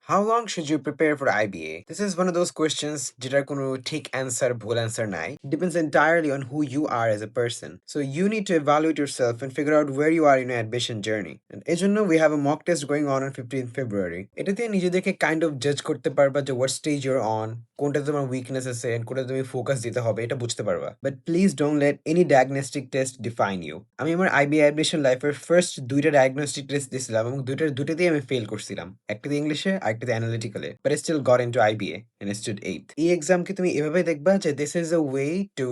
How long should you prepare for IBA? This is one of those questions যেটার কোনো ঠিক answer ভুল answer নাই. Depends entirely on who you are as a person. So you need to evaluate yourself and figure out where you are in your admission journey. And এজন্য we have a mock test going on 15th February. এটাতে নিজেদেরকে kind of judge করতে পারবা যে what stage you're on, কোনটা তোমার weakness আছে and কোনটা তুমি ফোকাস দিতে হবে এটা বুঝতে পারবা. But please don't let any diagnostic test define you. আমি আমার IBA admission লাইফের ফার্স্ট দুইটা ডায়াগনস্টিক টেস্ট দিছিলাম এবং দুইটাতেই আমি ফেল করছিলাম, একটাতে ইংলিশে আরেকটাতে অ্যানালিটিক্যালে, but I still got into IBA and I stood 8th. এই এক্সামকে তুমি এভাবে দেখবা যে this is a way to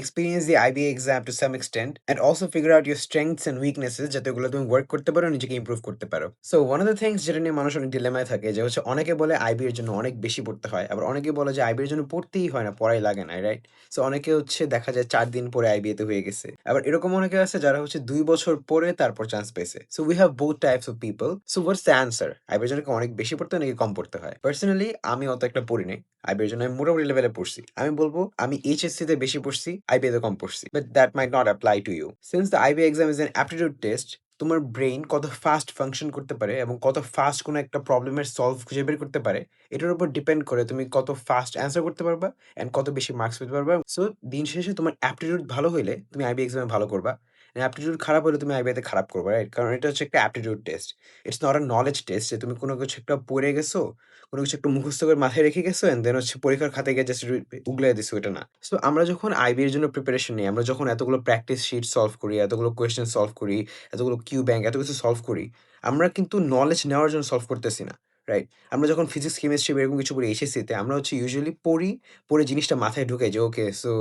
experience the IBA exam to some extent and also figure out your strengths and weaknesses যাতে ওগুলো তুমি ওয়ার্ক করতে পারো, নিজেকে ইমপ্রুভ করতে পারো. So one of the things যেটা নিয়ে মানুষ অনেক ডিলেমায় থাকে যে হচ্ছে অনেকে বলে IBA এর জন্য অনেক বেশি পড়তে হয়, আবার অনেকে বলে যে IBA এর জন্য পড়তেই হয় না, পড়াই লাগে না, রাইট? সো অনেকে হচ্ছে দেখা যায় 4 দিন পরে IBA তে হয়ে গেছে, আবার এরকম অনেকে আছে যারা হচ্ছে 2 বছর পরে তারপর চান্স পেয়েছে. So we have both types of people. So what's the answer? IBA এর জন্য কি অনেক বেশি পড়তে হয় নাকি কম পড়তে হয়? পার্সোনালি আমি অত একটা পড়ি নাই. IBA এর জন্য আমি মোটামুটি লেভেলে পড়ছি. আমি বলবো আমি HSC তে বেশি পড়ছি, IBA তে কম পড়ছি. But that might not apply to you. Since the IBA exam is an aptitude test, তোমার ব্রেইন কত ফাস্ট ফাংশন করতে পারে এবং কত ফাস্ট কোনো একটা প্রবলেমের সলভ খুঁজে বের করতে পারে, এটার উপর ডিপেন্ড করে তুমি কত ফাস্ট অ্যান্সার করতে পারবা অ্যান্ড কত বেশি মার্কস পেতে পারবা. সো দিন শেষে তোমার অ্যাপটিটিউড ভালো হইলে তুমি IBA এক্সামে ভালো করবা, অ্যাপটিটিউড খারাপ হলে তুমি IBA তে খারাপ করবা, রাইট? কারণ এটা হচ্ছে একটা aptitude test. It's not a knowledge test যে তুমি কোনো কিছু একটা পড়ে গেছো, কোনো কিছু একটা মুখস্থ করে মাথায় রেখে গেছো অ্যান্ড দেন হচ্ছে পরীক্ষার খাতায় গিয়ে জাস্ট উগলাই দিছো, এটা না. সো আমরা যখন IBA এর জন্য প্রিপারেশন নিই, আমরা যখন এতগুলো প্র্যাকটিস শিট সলভ করি, এতগুলো কোয়েশ্চেন সলভ করি, এতগুলো কিউ ব্যাংক এত কিছু সলভ করি, আমরা কিন্তু নলেজ নেওয়ার জন্য সলভ করতেছি না, রাইট? আমরা যখন ফিজিক্স, কেমিস্ট্রি এরকম কিছু পড়ি HSC তে, আমরা হচ্ছে ইউজুয়ালি পড়ি, পড়ে জিনিসটা মাথায় ঢুকাই যে ওকে সো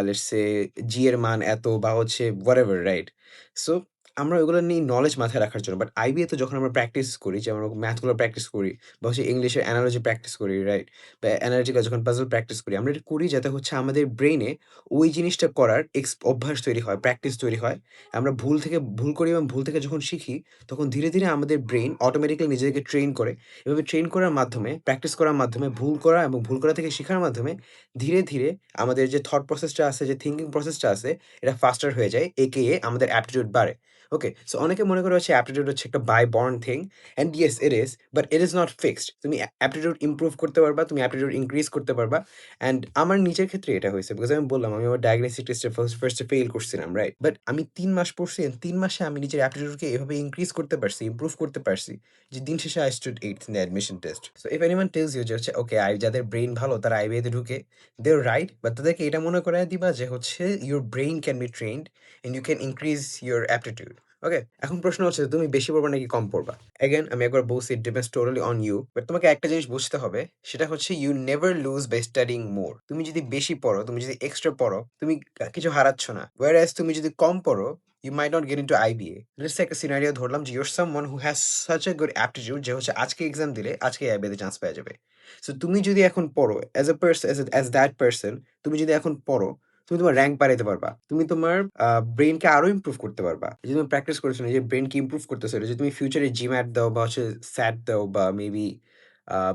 লেটস সে জি এর মান এত বা হচ্ছে হোয়াটএভার, রাইট? সো আমরা ওগুলো নিয়ে নলেজ মাথায় রাখার জন্য। বাট IBA তে যখন আমরা প্র্যাকটিস করি, যেমন ম্যাথগুলো প্র্যাকটিস করি বা হচ্ছে ইংলিশের অ্যানালজি প্র্যাকটিস করি, রাইট? বা অ্যানালিটিক্যাল যখন পাজল প্র্যাকটিস করি, আমরা এটা করি যাতে হচ্ছে আমাদের ব্রেইনে ওই জিনিসটা করার অভ্যাস তৈরি হয়, প্র্যাকটিস তৈরি হয়। আমরা ভুল করি এবং ভুল থেকে যখন শিখি, তখন ধীরে, ধীরে আমাদের ব্রেইন অটোমেটিক্যালি নিজেদেরকে ট্রেন করে। এভাবে ট্রেন করার মাধ্যমে, প্র্যাকটিস করার মাধ্যমে, ভুল করা এবং ভুল করা থেকে শিখার মাধ্যমে ধীরে, ধীরে আমাদের যে থট প্রসেসটা আছে, যে থিংকিং প্রসেসটা আছে, এটা ফাস্টার হয়ে যায়। AKA আমাদের অ্যাপটিটিউড বাড়ে। ওকে? সো অনেকে মনে করে হচ্ছে অ্যাপটিটিউড হচ্ছে একটা by born thing and yes it is, but it is not fixed. তুমি অ্যাপটিটিউড ইমপ্রুভ করতে পারবা, তুমি অ্যাপটিটিউড ইনক্রিজ করতে পারবা. অ্যান্ড আমার নিজের ক্ষেত্রে এটা হয়েছে। বিকজ আমি বললাম আমি আমার ডায়াগনস্টিক টেস্টে ফার্স্টে ফেইল করছিলাম, রাইট? বাট আমি ৩ মাস পড়ছি and ৩ মাসে আমি নিজের অ্যাপটিটিউডকে এভাবে ইনক্রিজ করতে পারছি, ইমপ্রুভ করতে পারছি যে দিন শেষে I stood 8th in the admission test. So if anyone tells you যে হচ্ছে ওকে যাদের ব্রেইন ভালো তারা IBA তে ঢুকে, they are right, বাট তাদেরকে এটা মনে করায় দিবা যে হচ্ছে your brain can be trained and you can increase your aptitude. ওকে? এখন প্রশ্ন হচ্ছে তুমি বেশি পড়বা নাকি কম পড়বা? এগেইন আমি একবার বলছি it depends totally on you. But তোমাকে একটা জিনিস বুঝতে হবে, সেটা হচ্ছে you never lose by studying more. তুমি যদি বেশি পড়ো, তুমি যদি এক্সট্রা পড়ো, তুমি কিছু হারাচ্ছ না। whereas তুমি যদি কম পড়ো, you might not get into IBA. Let's take a scenario ধরলাম যে you're someone who has such a good aptitude যে হচ্ছে আজকে এক্সাম দিলে আজকেই IBA তে চান্স পেয়ে যাবে। সো তুমি যদি এখন পড়ো as a person, as that person, তুমি যদি এখন পড়ো, তুমি তোমার র‍্যাংক বাড়াইতে পারবা। তুমি তোমার ব্রেইনকে আরো ইমপ্রুভ করতে পারবা। এই যে তুমি প্র্যাকটিস করেছো না, এই যে ব্রেইনকে ইমপ্রুভ করতেছো, এটা যে তুমি ফিউচারে GMAT দাও বা হচ্ছে SAT দাও বা মেবি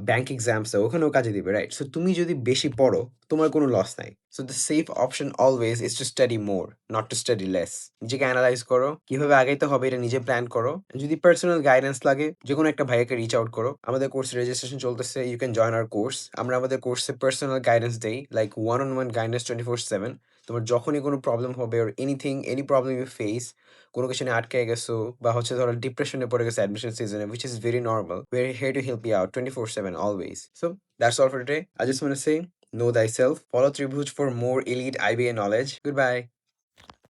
ব্যাংক এক্সামস দাও, ওখানেও কাজে দিবে, রাইট? সো তুমি যদি বেশি পড়ো, তোমার কোনো লস নাই। So the safe option always is to study more, not to study less. নিজেকে এনালাইজ করো, কিভাবে আগাইতে হবে এটা নিজে প্ল্যান করো। যদি পার্সোনাল গাইডেন্স লাগে, যেকোনো একটা ভাইয়াকে রিচ আউট করো। আমাদের কোর্স রেজিস্ট্রেশন চলতেছে, you can join our course. আমরা আমাদের কোর্সে পার্সোনাল গাইডেন্স দেই, like one on one guidance 24/7। তোমার যখনই কোনো প্রবলেম হবে or anything, any problem you face, কোনো কিছু নিয়ে আটকে গেছো বা হচ্ছে ধরো ডিপ্রেশনে পড়ে গেছো অ্যাডমিশন সিজনে, which is very normal. We're here to help you out 24/7 always. So that's all for today. I just want to say, know thyself, follow Tribhuj for more elite IBA knowledge. Goodbye.